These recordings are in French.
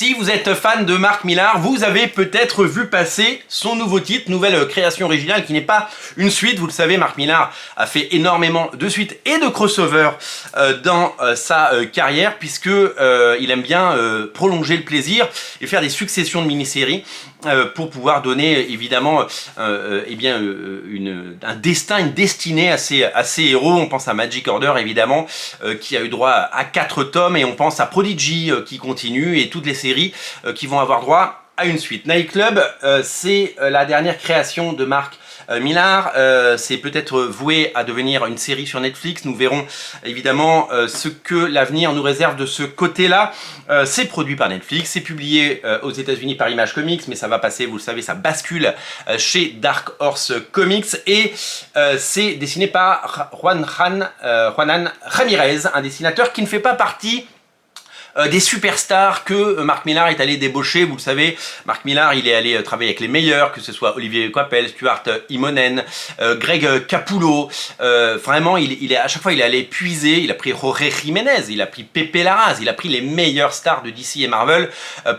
Si vous êtes fan de Mark Millar, vous avez peut-être vu passer son nouveau titre, nouvelle création originale qui n'est pas une suite. Vous le savez, Mark Millar a fait énormément de suites et de crossovers dans sa carrière puisque il aime bien prolonger le plaisir et faire des successions de mini-séries pour pouvoir donner évidemment un destin, une destinée à ses héros. On pense à Magic Order évidemment qui a eu droit à 4 tomes et on pense à Prodigy qui continue et toutes les séries qui vont avoir droit à une suite. Night Club, c'est la dernière création de Mark Millar, c'est peut-être voué à devenir une série sur Netflix. Nous verrons évidemment ce que l'avenir nous réserve de ce côté-là. C'est produit par Netflix, c'est publié aux États-Unis par Image Comics, mais ça va passer, vous le savez, ça bascule chez Dark Horse Comics et c'est dessiné par Juanan Ramirez, un dessinateur qui ne fait pas partie des superstars que Mark Millar est allé débaucher. Vous le savez, Mark Millar, il est allé travailler avec les meilleurs, que ce soit Olivier Coipel, Stuart Immonen, Greg Capullo. Vraiment, à chaque fois, il est allé puiser. Il a pris Jorge Jiménez, il a pris Pepe Larraz, il a pris les meilleures stars de DC et Marvel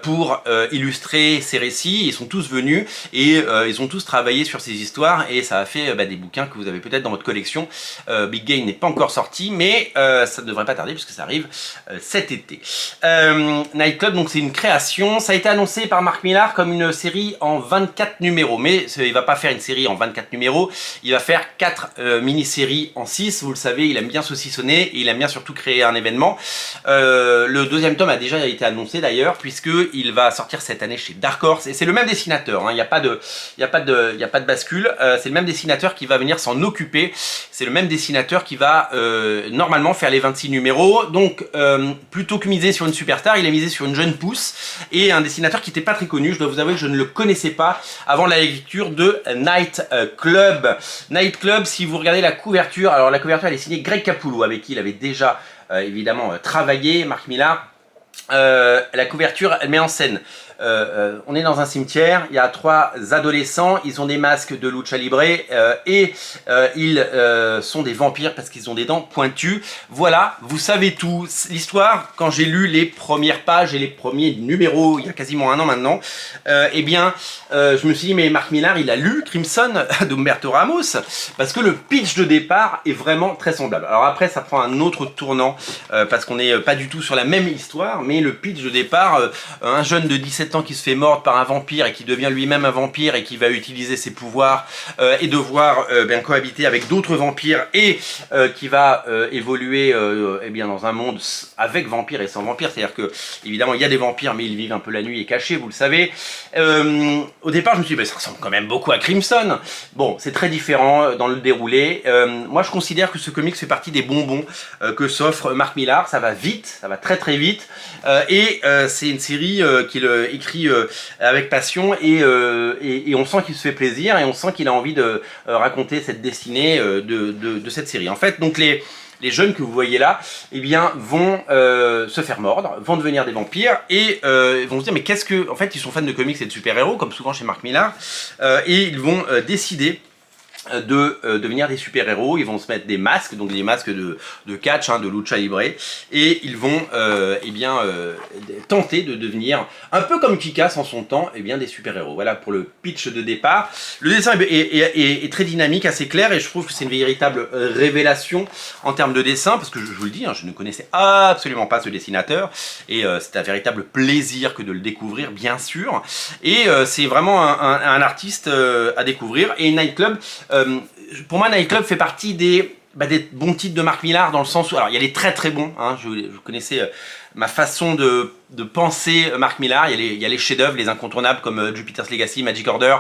pour illustrer ses récits. Ils sont tous venus et ils ont tous travaillé sur ces histoires et ça a fait des bouquins que vous avez peut-être dans votre collection. Big Game n'est pas encore sorti, mais ça ne devrait pas tarder puisque ça arrive cet été. Night Club, donc c'est une création, ça a été annoncé par Mark Millar comme une série en 24 numéros, mais il va pas faire une série en 24 numéros, il va faire 4 mini-séries en 6, vous le savez, il aime bien saucissonner et il aime bien surtout créer un événement. Le deuxième tome a déjà été annoncé d'ailleurs, puisqu'il va sortir cette année chez Dark Horse, et c'est le même dessinateur, hein, il n'y a pas de bascule, c'est le même dessinateur qui va venir s'en occuper, c'est le même dessinateur qui va normalement faire les 26 numéros, donc plutôt que miser sur une superstar, il a misé sur une jeune pousse et un dessinateur qui n'était pas très connu. Je dois vous avouer que je ne le connaissais pas avant la lecture de Night Club. Night Club, si vous regardez la couverture, alors la couverture elle est signée Greg Capullo avec qui il avait déjà évidemment travaillé, Mark Millar. La couverture elle met en scène on est dans un cimetière, il y a 3 adolescents, ils ont des masques de lucha libre et ils sont des vampires parce qu'ils ont des dents pointues. Voilà, vous savez tout. L'histoire, quand j'ai lu les premières pages et les premiers numéros, il y a quasiment un an maintenant, je me suis dit mais Mark Millar il a lu Crimson d'Humberto Ramos parce que le pitch de départ est vraiment très semblable. Alors après ça prend un autre tournant parce qu'on n'est pas du tout sur la même histoire, mais le pitch de départ, un jeune de 17 ans qui se fait mordre par un vampire et qui devient lui-même un vampire et qui va utiliser ses pouvoirs et devoir cohabiter avec d'autres vampires et qui va évoluer dans un monde avec vampires et sans vampires, c'est-à-dire que évidemment il y a des vampires mais ils vivent un peu la nuit et cachés, vous le savez. Au départ je me suis dit ça ressemble quand même beaucoup à Crimson. Bon, c'est très différent dans le déroulé. Moi je considère que ce comic fait partie des bonbons que s'offre Mark Millar, ça va vite, ça va très très vite et c'est une série qu'il écrit avec passion et on sent qu'il se fait plaisir et on sent qu'il a envie de raconter cette destinée de cette série. En fait, donc les jeunes que vous voyez là, vont se faire mordre, vont devenir des vampires et vont se dire mais qu'est-ce que... En fait, ils sont fans de comics et de super-héros, comme souvent chez Mark Millar, et ils vont décider de devenir des super-héros. Ils vont se mettre des masques, donc des masques de catch, de lucha libre, et ils vont tenter de devenir, un peu comme Kick-Ass en son temps, des super-héros. Voilà pour le pitch de départ. Le dessin est très dynamique, assez clair, et je trouve que c'est une véritable révélation en termes de dessin, parce que je vous le dis, je ne connaissais absolument pas ce dessinateur, et c'est un véritable plaisir que de le découvrir, bien sûr, et c'est vraiment un artiste à découvrir. Et Night Club, pour moi Night Club fait partie des bons titres de Mark Millar, dans le sens où, alors il y a les très très bons, je connaissais ma façon de penser Mark Millar, il y a les chefs-d'œuvre, les incontournables comme Jupiter's Legacy, Magic Order.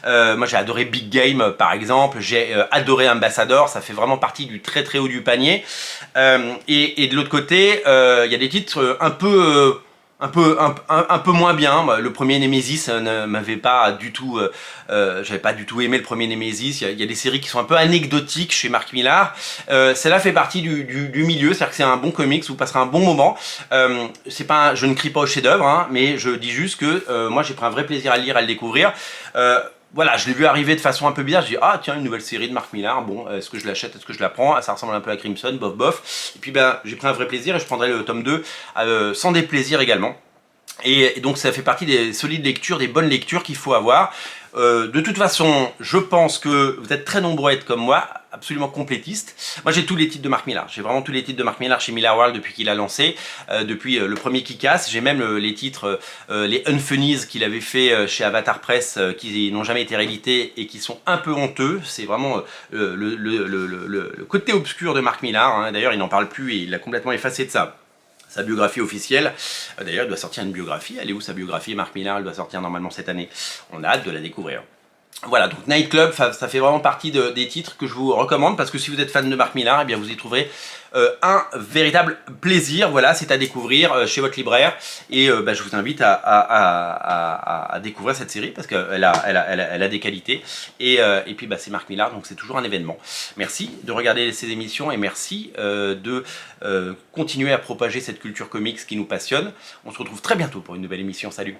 Moi j'ai adoré Big Game par exemple, j'ai adoré Ambassador, ça fait vraiment partie du très très haut du panier. Et de l'autre côté, il y a des titres un peu moins bien. Le premier Nemesis ne m'avait pas du tout, j'avais pas du tout aimé le premier Nemesis. Il y a des séries qui sont un peu anecdotiques chez Mark Millar. Celle-là fait partie du milieu, c'est-à-dire que c'est un bon comics, vous passerez un bon moment. Je ne crie pas au chef-d'œuvre, mais je dis juste que moi j'ai pris un vrai plaisir à le lire, à le découvrir. Voilà, je l'ai vu arriver de façon un peu bizarre, je dis ah tiens, une nouvelle série de Mark Millar, bon, est-ce que je l'achète, est-ce que je la prends, ça ressemble un peu à Crimson, bof bof, et puis j'ai pris un vrai plaisir et je prendrai le tome 2 sans déplaisir également. Et donc ça fait partie des solides lectures, des bonnes lectures qu'il faut avoir. De toute façon, je pense que vous êtes très nombreux à être comme moi, absolument complétistes. Moi j'ai tous les titres de Mark Millar, j'ai vraiment tous les titres de Mark Millar chez Millar World depuis qu'il a lancé, depuis le premier Kick-Ass. J'ai même les titres, les Unfunnies qu'il avait fait chez Avatar Press, qui n'ont jamais été réédités et qui sont un peu honteux. C'est vraiment le côté obscur de Mark Millar, hein. D'ailleurs il n'en parle plus et il l'a complètement effacé de ça. Sa biographie officielle, d'ailleurs il doit sortir une biographie, elle est où sa biographie? Mark Millar, elle doit sortir normalement cette année, on a hâte de la découvrir. Voilà, donc Nightclub, ça fait vraiment partie des titres que je vous recommande, parce que si vous êtes fan de Mark Millar, eh bien vous y trouverez un véritable plaisir. Voilà, c'est à découvrir chez votre libraire, et je vous invite à découvrir cette série, parce qu'elle a des qualités, et puis c'est Mark Millar, donc c'est toujours un événement. Merci de regarder ces émissions, et merci de continuer à propager cette culture comics qui nous passionne. On se retrouve très bientôt pour une nouvelle émission, salut!